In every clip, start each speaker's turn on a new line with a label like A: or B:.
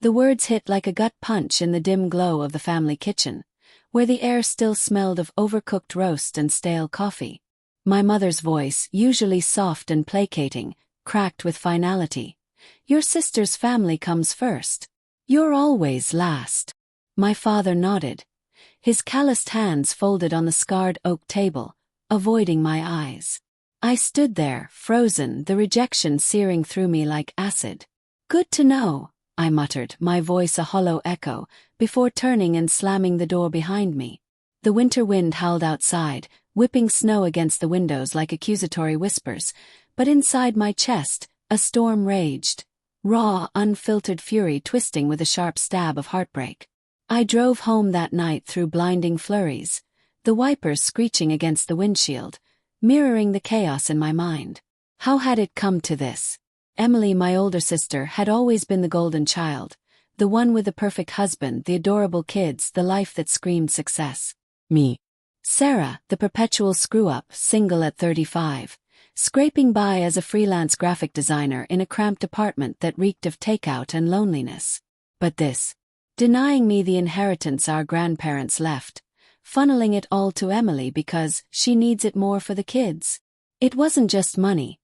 A: The words hit like a gut punch in the dim glow of the family kitchen, where the air still smelled of overcooked roast and stale coffee. My mother's voice, usually soft and placating, cracked with finality. "Your sister's family comes first. You're always last." My father nodded, his calloused hands folded on the scarred oak table, avoiding my eyes. I stood there, frozen, the rejection searing through me like acid. "Good to know," I muttered, my voice a hollow echo, before turning and slamming the door behind me. The winter wind howled outside, whipping snow against the windows like accusatory whispers, but inside my chest, a storm raged, raw, unfiltered fury twisting with a sharp stab of heartbreak. I drove home that night through blinding flurries, the wipers screeching against the windshield, mirroring the chaos in my mind. How had it come to this? Emily, my older sister, had always been the golden child, the one with the perfect husband, the adorable kids, the life that screamed success. Me. Sarah, the perpetual screw-up, single at 35, scraping by as a freelance graphic designer in a cramped apartment that reeked of takeout and loneliness. But this, denying me the inheritance our grandparents left, funneling it all to Emily because she needs it more for the kids. It wasn't just money.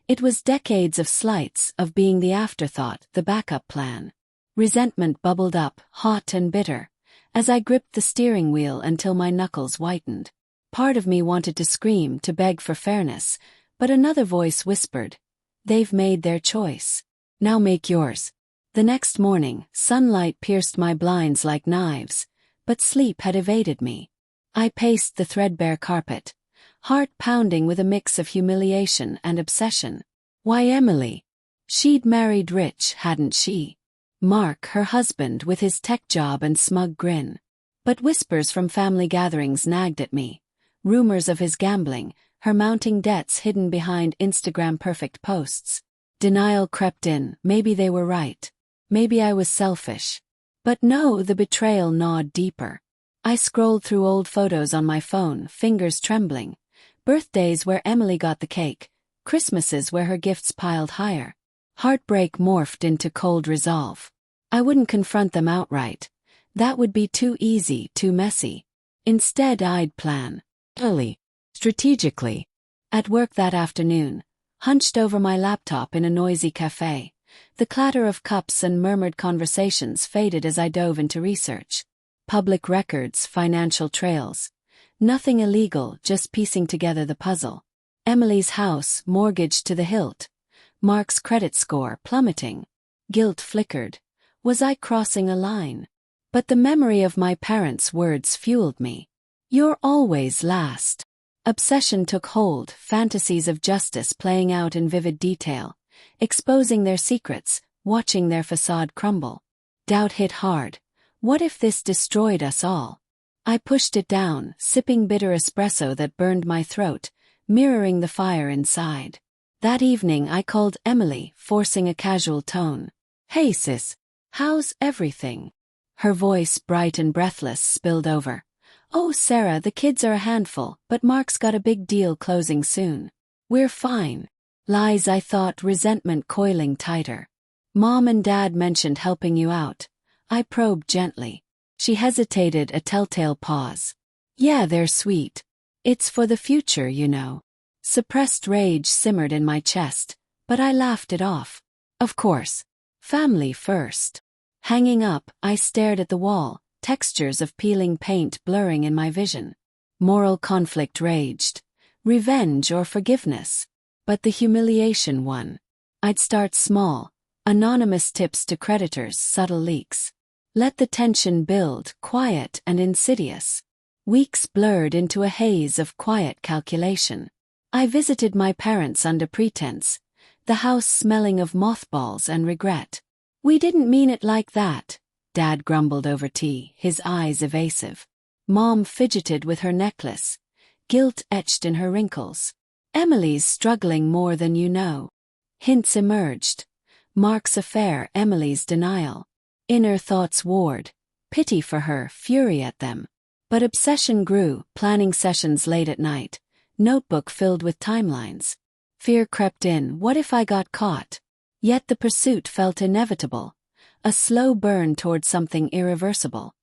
A: It was decades of slights, of being the afterthought, the backup plan. Resentment bubbled up, hot and bitter, as I gripped the steering wheel until my knuckles whitened. Part of me wanted to scream, to beg for fairness, but another voice whispered, "They've made their choice. Now make yours." The next morning, sunlight pierced my blinds like knives, but sleep had evaded me. I paced the threadbare carpet, heart pounding with a mix of humiliation and obsession. Why Emily? She'd married rich, hadn't she? Mark, her husband, with his tech job and smug grin. But whispers from family gatherings nagged at me. Rumors of his gambling, her mounting debts hidden behind Instagram-perfect posts. Denial crept in. Maybe they were right. Maybe I was selfish. But no, the betrayal gnawed deeper. I scrolled through old photos on my phone, fingers trembling. Birthdays where Emily got the cake, Christmases where her gifts piled higher. Heartbreak morphed into cold resolve. I wouldn't confront them outright. That would be too easy, too messy. Instead, I'd plan. Early. Strategically. At work that afternoon, hunched over my laptop in a noisy cafe, the clatter of cups and murmured conversations faded as I dove into research. Public records, financial trails. Nothing illegal, just piecing together the puzzle. Emily's house, mortgaged to the hilt. Mark's credit score plummeting. Guilt flickered. Was I crossing a line? But the memory of my parents' words fueled me. "You're always last." Obsession took hold, fantasies of justice playing out in vivid detail, exposing their secrets, watching their facade crumble. Doubt hit hard. What if this destroyed us all? I pushed it down, sipping bitter espresso that burned my throat, mirroring the fire inside. That evening I called Emily, forcing a casual tone. "Hey sis, how's everything?" Her voice, bright and breathless, spilled over. "Oh Sarah, the kids are a handful, but Mark's got a big deal closing soon. We're fine." Lies, I thought, resentment coiling tighter. "Mom and Dad mentioned helping you out." I probed gently. She hesitated, a telltale pause. "Yeah, they're sweet. It's for the future, you know." Suppressed rage simmered in my chest, but I laughed it off. Of course. Family first. Hanging up, I stared at the wall, textures of peeling paint blurring in my vision. Moral conflict raged. Revenge or forgiveness? But the humiliation won. I'd start small. Anonymous tips to creditors, subtle leaks. Let the tension build, quiet and insidious. Weeks blurred into a haze of quiet calculation. I visited my parents under pretense, the house smelling of mothballs and regret. "We didn't mean it like that," Dad grumbled over tea, his eyes evasive. Mom fidgeted with her necklace, guilt etched in her wrinkles. "Emily's struggling more than you know." Hints emerged. Mark's affair, Emily's denial. Inner thoughts warred. Pity for her, fury at them. But obsession grew, planning sessions late at night. Notebook filled with timelines. Fear crept in. What if I got caught? Yet the pursuit felt inevitable. a slow burn toward something irreversible.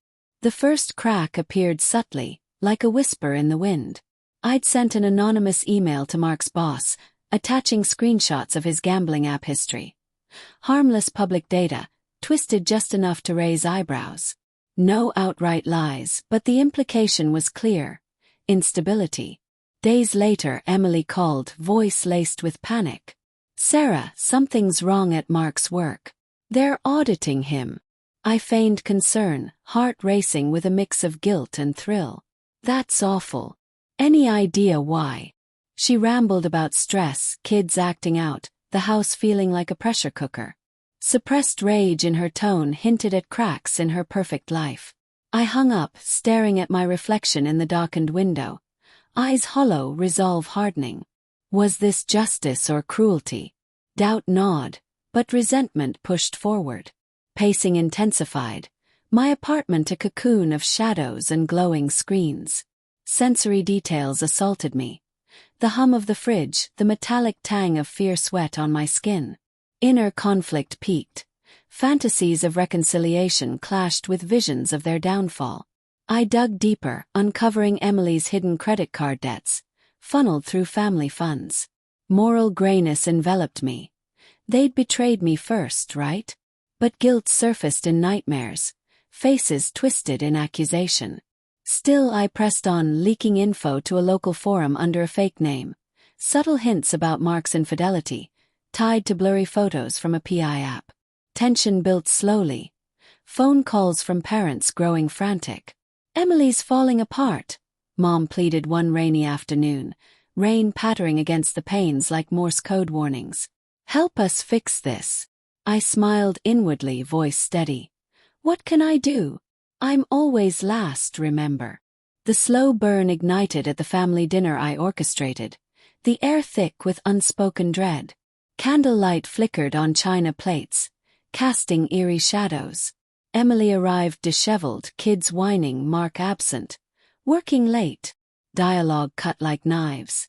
A: The first crack appeared subtly, like a whisper in the wind. I'd sent an anonymous email to Mark's boss, attaching screenshots of his gambling app history. Harmless public data, twisted just enough to raise eyebrows. No outright lies, but the implication was clear. Instability. Days later, Emily called, voice laced with panic. "Sarah, something's wrong at Mark's work. They're auditing him." I feigned concern, heart racing with a mix of guilt and thrill. "That's awful. Any idea why?" She rambled about stress, kids acting out, the house feeling like a pressure cooker. Suppressed rage in her tone hinted at cracks in her perfect life. I hung up, staring at my reflection in the darkened window. Eyes hollow, resolve hardening. Was this justice or cruelty? Doubt gnawed, but resentment pushed forward. Pacing intensified, my apartment a cocoon of shadows and glowing screens. Sensory details assaulted me. The hum of the fridge, the metallic tang of fierce sweat on my skin. Inner conflict peaked. Fantasies of reconciliation clashed with visions of their downfall. I dug deeper, uncovering Emily's hidden credit card debts, funneled through family funds. Moral grayness enveloped me. They'd betrayed me first, right? But guilt surfaced in nightmares, faces twisted in accusation. Still I pressed on, leaking info to a local forum under a fake name. Subtle hints about Mark's infidelity, tied to blurry photos from a PI app. Tension built slowly. Phone calls from parents growing frantic. "Emily's falling apart," Mom pleaded one rainy afternoon, rain pattering against the panes like Morse code warnings. "Help us fix this." I smiled inwardly, voice steady. "What can I do? I'm always last, remember." The slow burn ignited at the family dinner I orchestrated, the air thick with unspoken dread. Candlelight flickered on china plates, casting eerie shadows. Emily arrived disheveled, kids whining, Mark absent. Working late. Dialogue cut like knives.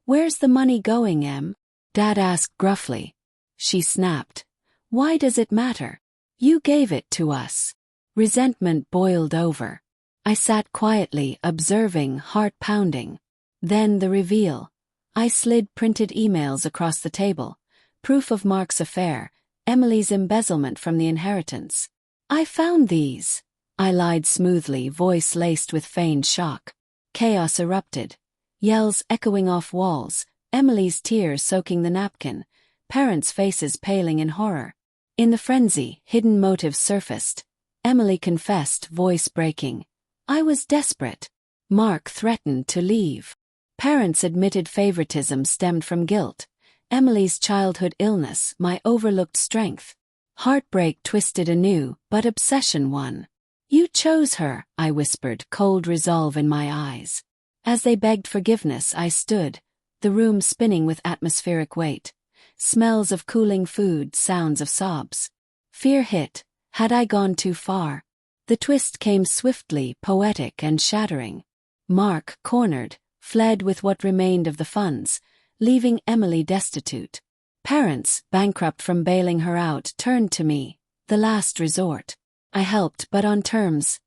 A: "Where's the money going, Em?" Dad asked gruffly. She snapped. "Why does it matter? You gave it to us." Resentment boiled over. I sat quietly, observing, heart pounding. Then the reveal. I slid printed emails across the table. Proof of Mark's affair, Emily's embezzlement from the inheritance. "I found these," I lied smoothly, voice laced with feigned shock. Chaos erupted. Yells echoing off walls, Emily's tears soaking the napkin, parents' faces paling in horror. In the frenzy, hidden motives surfaced. Emily confessed, voice breaking. "I was desperate." Mark threatened to leave. Parents admitted favoritism stemmed from guilt. Emily's childhood illness, my overlooked strength. Heartbreak twisted anew, but obsession won. "You chose her," I whispered, cold resolve in my eyes. As they begged forgiveness, I stood, the room spinning with atmospheric weight. Smells of cooling food, sounds of sobs. Fear hit. Had I gone too far? The twist came swiftly, poetic and shattering. Mark, cornered, fled with what remained of the funds, leaving Emily destitute. Parents, bankrupt from bailing her out, turned to me, the last resort. I helped, but on terms.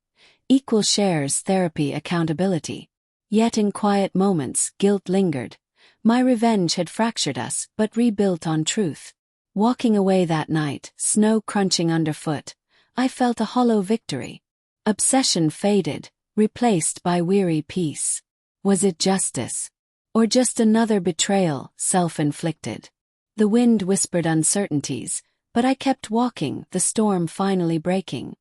A: Equal shares, therapy, accountability. Yet in quiet moments, guilt lingered. My revenge had fractured us, but rebuilt on truth. Walking away that night, snow crunching underfoot, I felt a hollow victory. Obsession faded, replaced by weary peace. Was it justice? Or just another betrayal, self-inflicted? The wind whispered uncertainties, but I kept walking, the storm finally breaking.